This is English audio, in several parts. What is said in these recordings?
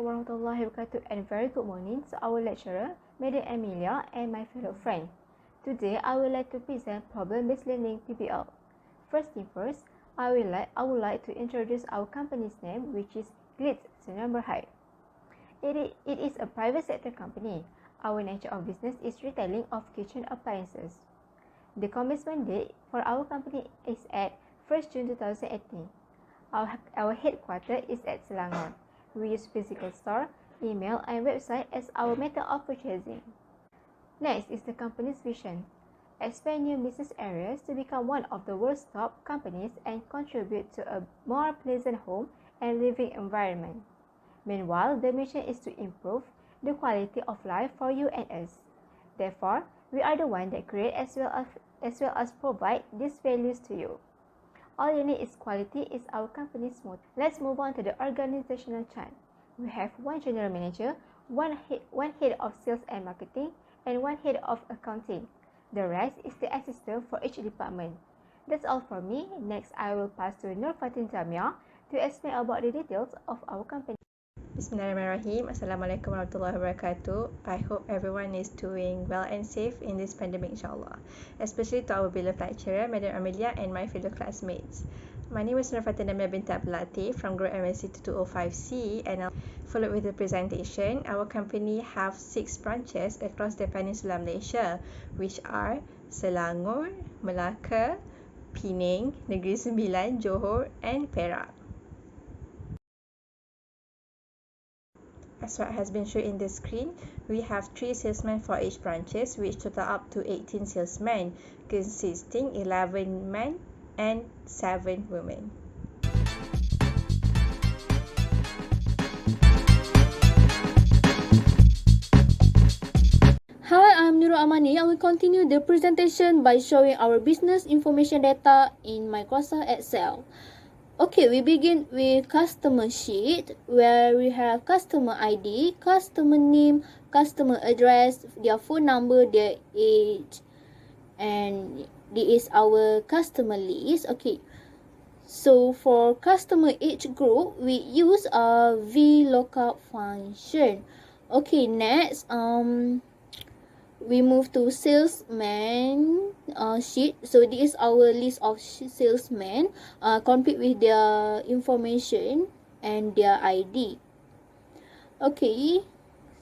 Assalamualaikum warahmatullahi wabarakatuh and very good morning to our lecturer, Madam Amelia and my fellow friend. Today, I would like to present problem-based learning PBL. First thing first, I would like to introduce our company's name, which is Glitz, Hi. It is a private sector company. Our nature of business is retailing of kitchen appliances. The commencement date for our company is at 1st June 2018. Our headquarters is at Selangor. We use physical store, email, and website as our method of purchasing. Next is the company's vision. Expand new business areas to become one of the world's top companies and contribute to a more pleasant home and living environment. Meanwhile, the mission is to improve the quality of life for you and us. Therefore, we are the one that create as well as provide these values to you. All you need is quality is our company's motto. Let's move on to the organizational chart. We have one general manager, one head of sales and marketing, and one head of accounting. The rest is the assistant for each department. That's all for me. Next, I will pass to Nurul DAMIA to explain about the details of our company. Bismillahirrahmanirrahim. Assalamualaikum warahmatullahi wabarakatuh. I hope everyone is doing well and safe in this pandemic, insyaAllah. Especially to our beloved lecturer, Madam Amelia, and my fellow classmates. My name is Nurul BINTI ABDUL from Group MSc 2205C, and I'll follow with the presentation. Our company have 6 branches across the Peninsula Malaysia, which are Selangor, Malacca, Penang, Negeri Sembilan, Johor, and Perak. As what has been shown in the screen, we have 3 salesmen for each branches, which total up to 18 salesmen, consisting 11 men and 7 women. Hi, I'm Nurul Amani. I will continue the presentation by showing our business information data in Microsoft Excel. Okay, we begin with customer sheet where we have customer ID, customer name, customer address, their phone number, their age, and this is our customer list. Okay, so for customer age group, we use a VLOOKUP function. Okay, next, we move to salesman sheet. So this is our list of salesmen, complete with their information and their ID. Okay,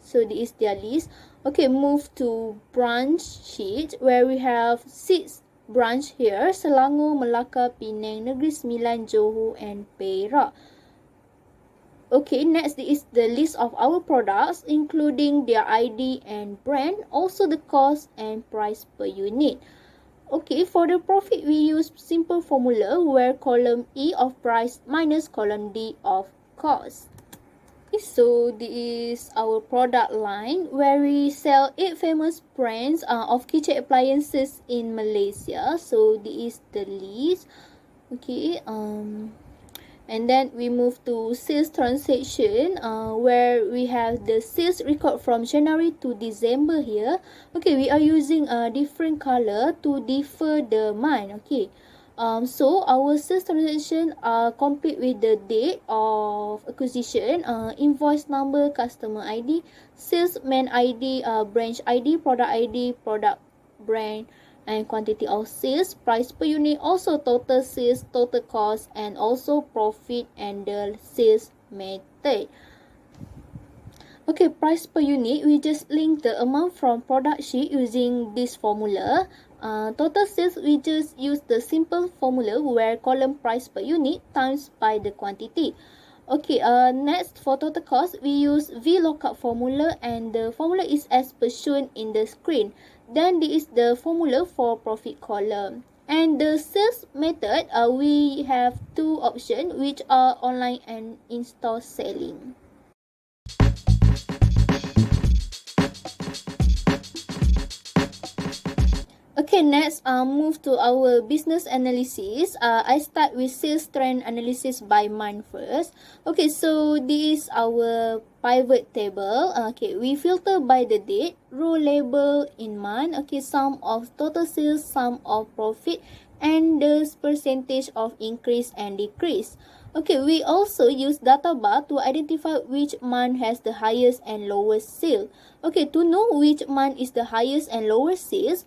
so this is their list. Okay, move to branch sheet where we have 6 branch here: Selangor, Malacca, Penang, Negeri Sembilan, Johor, and Perak. Okay, next is the list of our products, including their ID and brand, also the cost and price per unit. Okay, for the profit, we use simple formula where column E of price minus column D of cost. Okay, so this is our product line where we sell 8 famous brands of kitchen appliances in Malaysia. So this is the list. Okay, and then we move to sales transaction where we have the sales record from January to December here. Okay, we are using a different color to differ the month. Okay, so our sales transaction are complete with the date of acquisition, invoice number, customer ID, salesman ID, branch ID, product brand, and quantity of sales, price per unit, also total sales, total cost, and also profit and the sales method. Okay, price per unit, we just link the amount from product sheet using this formula. Total sales, we just use the simple formula where column price per unit times by the quantity. Okay, next for total cost, we use VLOOKUP formula, and the formula is as per shown in the screen. Then this is the formula for profit column. And the sales method, we have 2 options, which are online and in-store selling. Okay, next, move to our business analysis. I start with sales trend analysis by month first. Okay, so this is our pivot table. Okay, we filter by the date, row label in month. Okay, sum of total sales, sum of profit, and the percentage of increase and decrease. Okay, we also use data bar to identify which month has the highest and lowest sale. Okay, to know which month is the highest and lowest sales,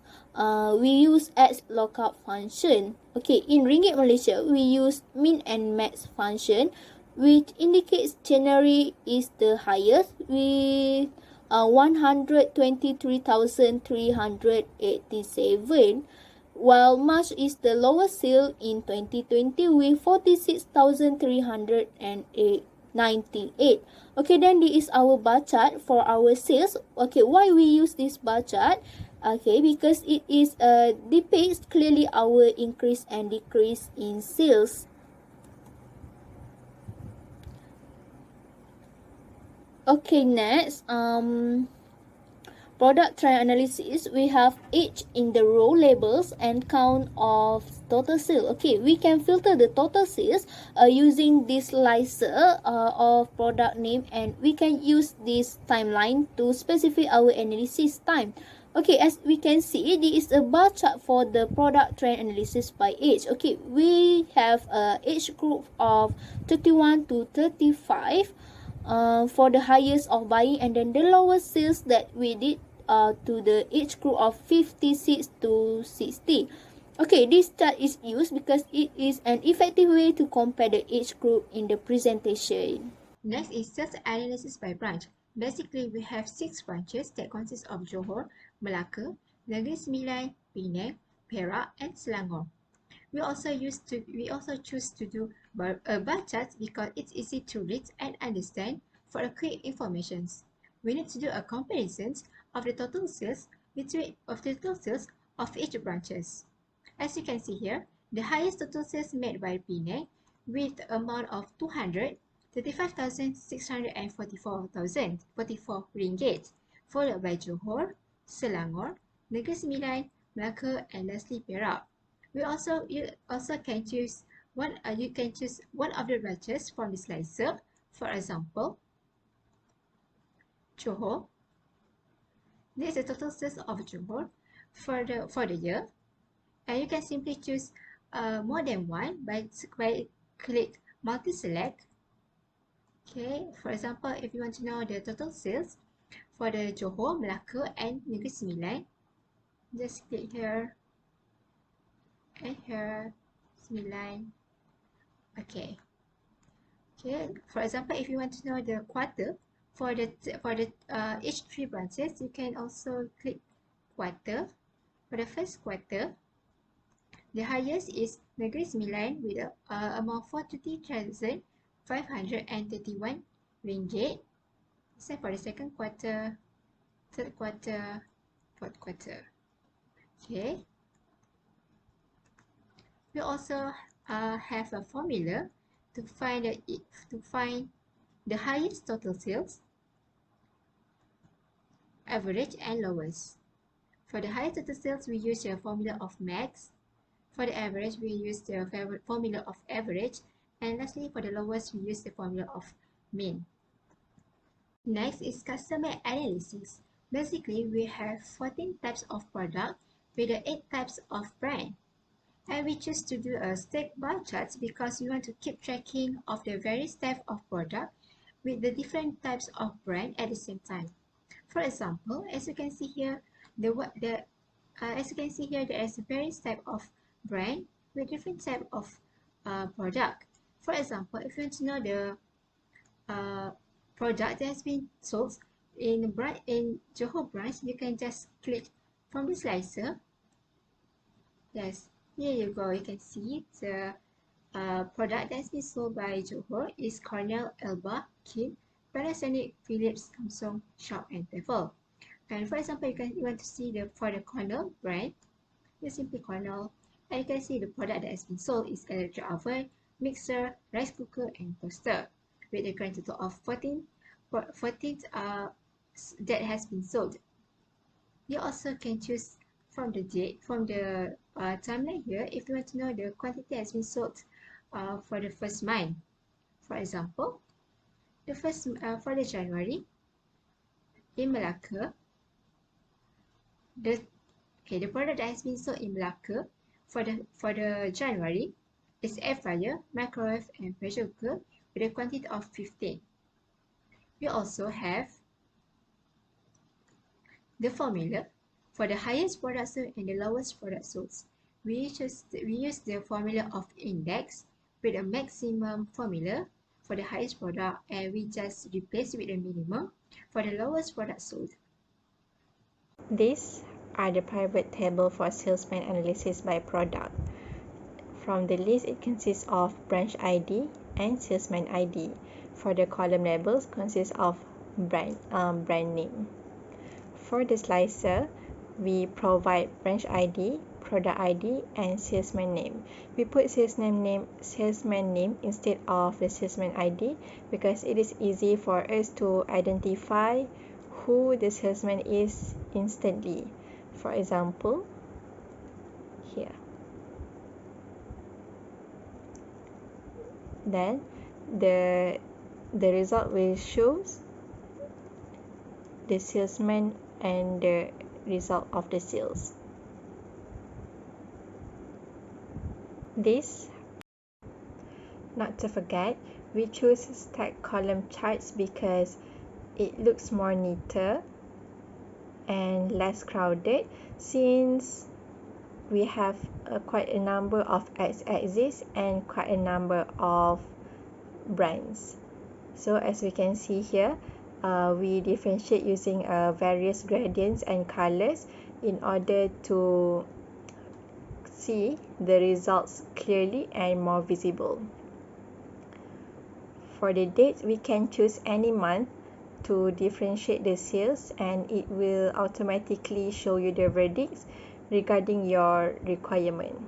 we use X lookup function. Okay, in Ringgit Malaysia, we use min and max function, which indicates January is the highest with 123,387, while March is the lowest sale in 2020 with 46,398. Okay, then this is our bar chart for our sales. Okay, why we use this bar chart? Okay, because it is depicts clearly our increase and decrease in sales. Okay, next, product trend analysis. We have each in the row labels and count of total sale. Okay, we can filter the total sales using this slicer of product name, and we can use this timeline to specify our analysis time. Okay, as we can see, this is a bar chart for the product trend analysis by age. Okay, we have a age group of 31 to 35 for the highest of buying, and then the lowest sales that we did to the age group of 56 to 60. Okay, this chart is used because it is an effective way to compare the age group in the presentation. Next is sales analysis by branch. Basically, we have 6 branches that consist of Johor, Malacca, Negeri Sembilan, Penang, Perak, and Selangor. We also choose to do bar charts because it's easy to read and understand for a quick information. We need to do a comparison of the total sales of each branches. As you can see here, the highest total sales made by Penang with the amount of 235,644 ringgit, followed by Johor, Selangor, Negeri Sembilan, Malacca, and lastly Perak. You can choose one of the branches from the slicer. For example, Johor. This is the total sales of Johor for the year, and you can simply choose more than one by click multi-select. Okay, for example, if you want to know the total sales for the Johor, Malacca, and Negeri Sembilan, just click here and here, Sembilan. Okay. For example, if you want to know the quarter for the each 3 branches, you can also click quarter. For the first quarter, the highest is Negeri Sembilan with amount 43,531 ringgit. Same for the second quarter, third quarter, fourth quarter. Okay. We also have a formula to find the highest total sales, average, and lowest. For the highest total sales, we use the formula of max. For the average, we use the formula of average. And lastly, for the lowest, we use the formula of mean. Next is customer analysis. Basically, we have 14 types of product with the 8 types of brand. And we choose to do a stack bar charts because we want to keep tracking of the various types of product with the different types of brand at the same time. For example, as you can see here, there is various type of brand with different type of product. For example, if you want to know the product that has been sold in Johor branch, you can just click from the slicer. Yes. Here you go, you can see the product that's been sold by Johor is Cornell, Elba, Kim, Panasonic, Philips, Samsung, Sharp, and Tefal. And for example, you want to see for the Cornell brand, you simply Cornell, and you can see the product that has been sold is electric oven, mixer, rice cooker, and toaster, with a grand total of 14 that has been sold. You also can choose from the timeline here if you want to know the quantity has been sold for the first month. For example, for the January in Malacca, the product that has been sold in Malacca For the January, it's air fryer, microwave, and pressure cooker with a quantity of 15. We also have the formula for the highest product sold and the lowest product sold. We use the formula of index with a maximum formula for the highest product, and we just replace it with a minimum for the lowest product sold. These are the pivot table for salesman analysis by product. From the list, it consists of branch ID and salesman ID. For the column labels, consists of brand name. For the slicer, we provide branch ID, product ID, and salesman name. We put salesman name instead of the salesman ID because it is easy for us to identify who the salesman is instantly. For example, here. Then the result will show the salesman and the result of the sales. This, not to forget, we choose stack column charts because it looks more neater and less crowded since we have quite a number of x-axis and quite a number of brands. So as we can see here, we differentiate using various gradients and colors in order to see the results clearly and more visible. For the dates, we can choose any month to differentiate the sales, and it will automatically show you the verdicts regarding your requirement.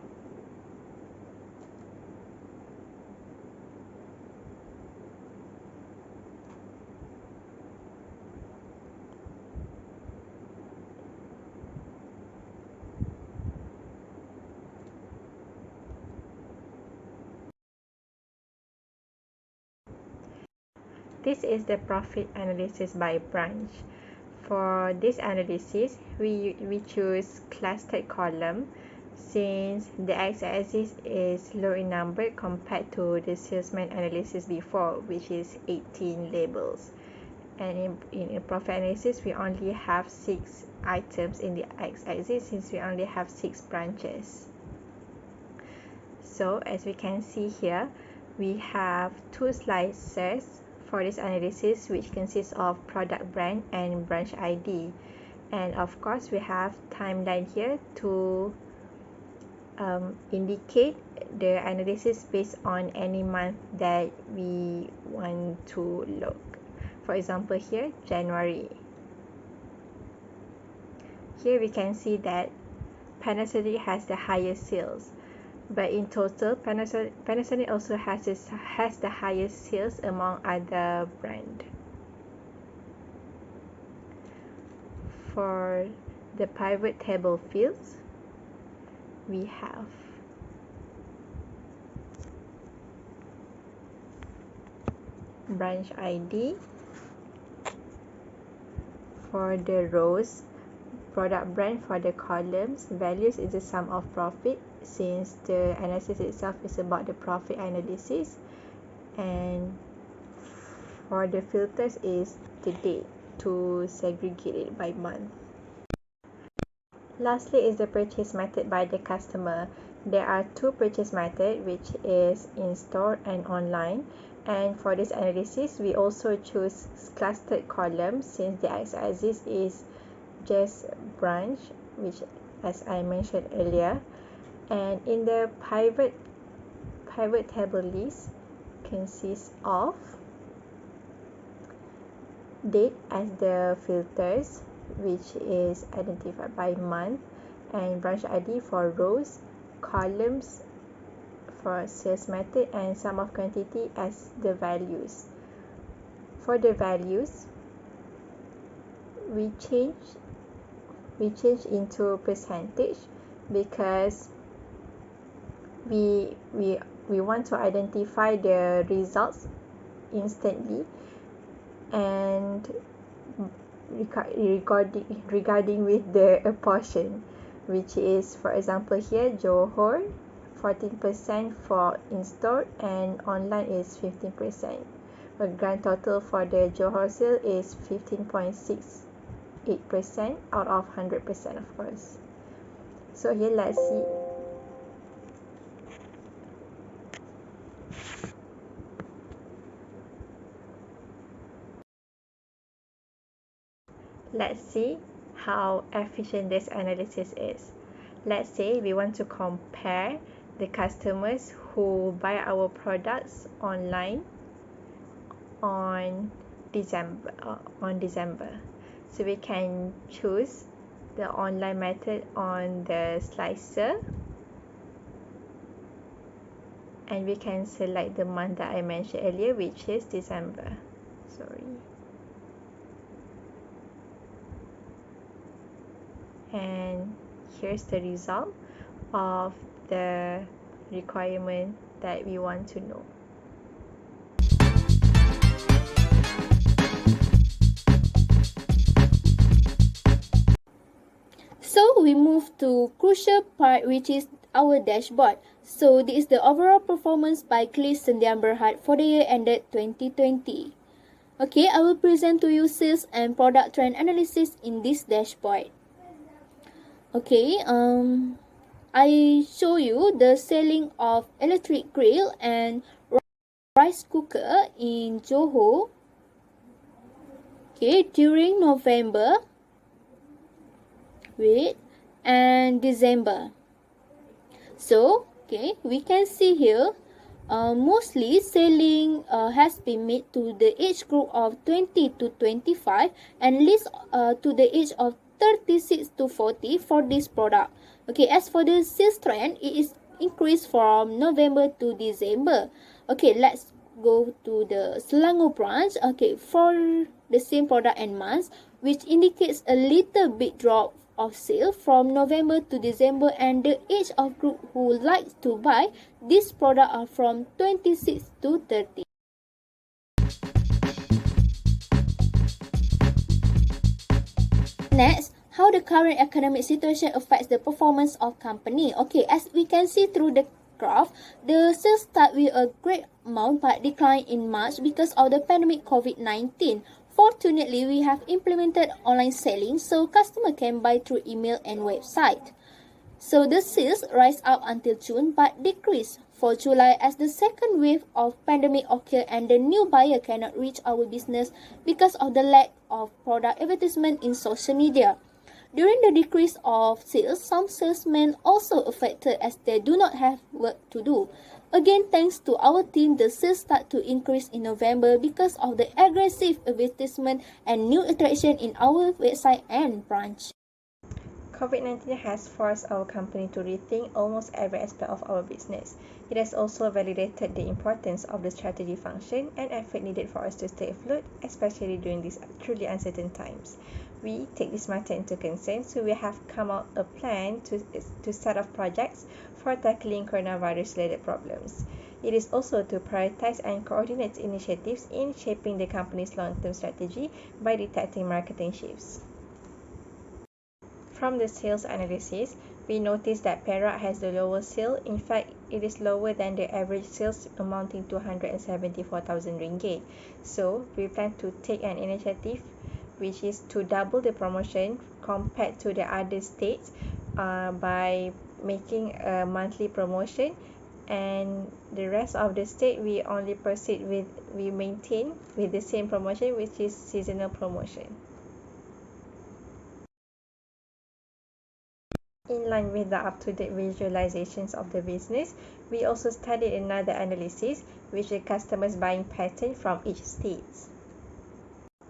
This is the profit analysis by branch. For this analysis, we choose clustered column since the x-axis is low in number compared to the salesman analysis before, which is 18 labels. And in profit analysis, we only have 6 items in the x-axis since we only have 6 branches. So as we can see here, we have 2 slices for this analysis, which consists of product brand and branch ID. And of course, we have timeline here to indicate the analysis based on any month that we want to look. For example, here, January. Here we can see that Panasonic has the highest sales. But in total, Panasonic also has the highest sales among other brands. For the pivot table fields, we have branch ID. For the rows, product brand. For the columns, values is the sum of profit since the analysis itself is about the profit analysis. And for the filters is the date to segregate it by month. Lastly is the purchase method by the customer. There are 2 purchase methods, which is in-store and online. And for this analysis, we also choose clustered columns since the x-axis is just branch, which as I mentioned earlier. And in the pivot table list consists of date as the filters, which is identified by month, and branch ID for rows, columns for sales method, and sum of quantity as the values. For the values, we change into percentage because we want to identify the results instantly, and regarding with the portion, which is, for example here, Johor 14% for in-store and online is 15%. The grand total for the Johor sale is 15.68% out of 100%, of course. So here, let's see. Let's see how efficient this analysis is. Let's say we want to compare the customers who buy our products online on December. So we can choose the online method on the slicer, and we can select the month that I mentioned earlier, which is December. And here's the result of the requirement that we want to know. So we move to crucial part, which is our dashboard. So this is the overall performance by Glitz Sendian Berhad for the year ended 2020. Okay, I will present to you sales and product trend analysis in this dashboard. Okay, I show you the selling of electric grill and rice cooker in Johor. Okay, during November and December. So, okay, we can see here, mostly selling has been made to the age group of 20 to 25 and least to the age of 36 to 40 for this product. Okay, as for the sales trend, it is increased from November to December. Okay, let's go to the Selangor branch. Okay, for the same product and months, which indicates a little bit drop of sale from November to December, and the age of group who likes to buy this product are from 26 to 30. Next, how the current economic situation affects the performance of company. Okay, as we can see through the graph, the sales start with a great amount but decline in March because of the pandemic COVID-19. Fortunately, we have implemented online selling so customer can buy through email and website. So the sales rise up until June but decrease for July as the second wave of pandemic occurred and the new buyer cannot reach our business because of the lack of product advertisement in social media. During the decrease of sales, some salesmen also affected as they do not have work to do. Again, thanks to our team, the sales start to increase in November because of the aggressive advertisement and new attraction in our website and branch. COVID-19 has forced our company to rethink almost every aspect of our business. It has also validated the importance of the strategy function and effort needed for us to stay afloat, especially during these truly uncertain times. We take this matter into concern, so we have come out a plan to start off projects for tackling coronavirus-related problems. It is also to prioritize and coordinate initiatives in shaping the company's long-term strategy by detecting marketing shifts. From the sales analysis, we notice that Perak has the lowest sale. In fact, it is lower than the average sales amounting to 174,000 ringgit. So, we plan to take an initiative which is to double the promotion compared to the other states by making a monthly promotion, and the rest of the state we only maintain with the same promotion, which is seasonal promotion. In line with the up-to-date visualizations of the business, we also studied another analysis, which is customers' buying pattern from each state.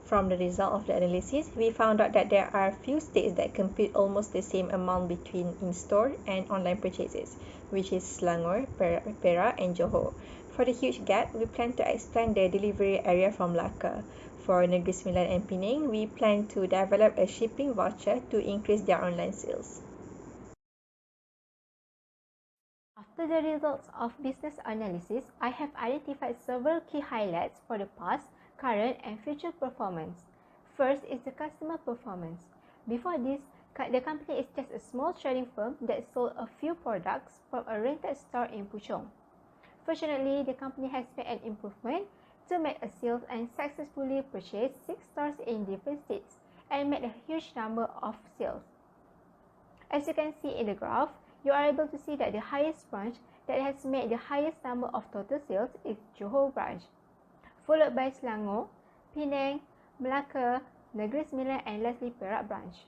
From the result of the analysis, we found out that there are few states that compute almost the same amount between in-store and online purchases, which is Selangor, Perak and Johor. For the huge gap, we plan to expand the delivery area from Malacca. For Negeri Sembilan and Penang, we plan to develop a shipping voucher to increase their online sales. After the results of business analysis, I have identified several key highlights for the past, current and future performance. First is the customer performance. Before this, The company is just a small trading firm that sold a few products from a rented store in Puchong. Fortunately, the company has made an improvement to make a sales and successfully purchased 6 stores in different states and made a huge number of sales. As you can see in the graph, you are able to see that the highest branch that has made the highest number of total sales is Johor branch, followed by Selangor, Penang, Malacca, Negeri Sembilan, and lastly Perak branch.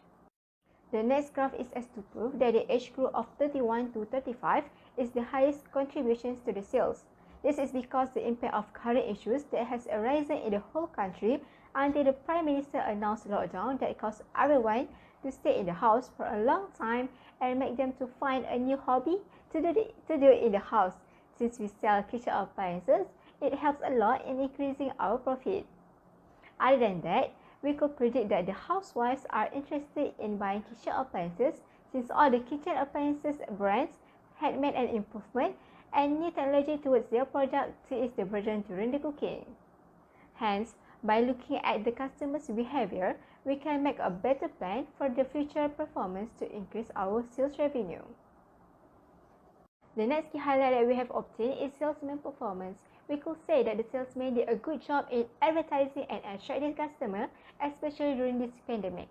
The next graph is as to prove that the age group of 31 to 35 is the highest contributions to the sales. This is because the impact of current issues that has arisen in the whole country until the Prime Minister announced lockdown that caused everyone to stay in the house for a long time and make them to find a new hobby to do in the house. Since we sell kitchen appliances, it helps a lot in increasing our profit. Other than that, we could predict that the housewives are interested in buying kitchen appliances since all the kitchen appliances brands had made an improvement and new technology towards their product to ease the burden during the cooking. Hence, by looking at the customer's behavior, we can make a better plan for the future performance to increase our sales revenue. The next key highlight that we have obtained is salesman performance. We could say that the salesman did a good job in advertising and attracting customers, especially during this pandemic.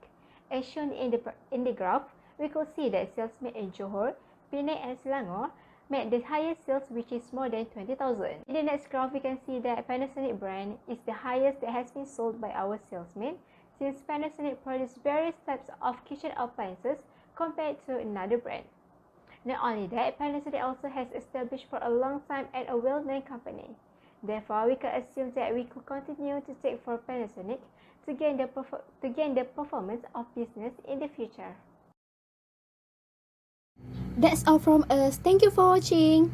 As shown in the graph, we could see that salesmen in Johor, Penang, and Selangor made the highest sales, which is more than 20,000. In the next graph, we can see that Panasonic brand is the highest that has been sold by our salesmen, since Panasonic produces various types of kitchen appliances compared to another brand. Not only that, Panasonic also has established for a long time and a well-known company. Therefore, we can assume that we could continue to take for Panasonic to gain the performance of business in the future. That's all from us. Thank you for watching.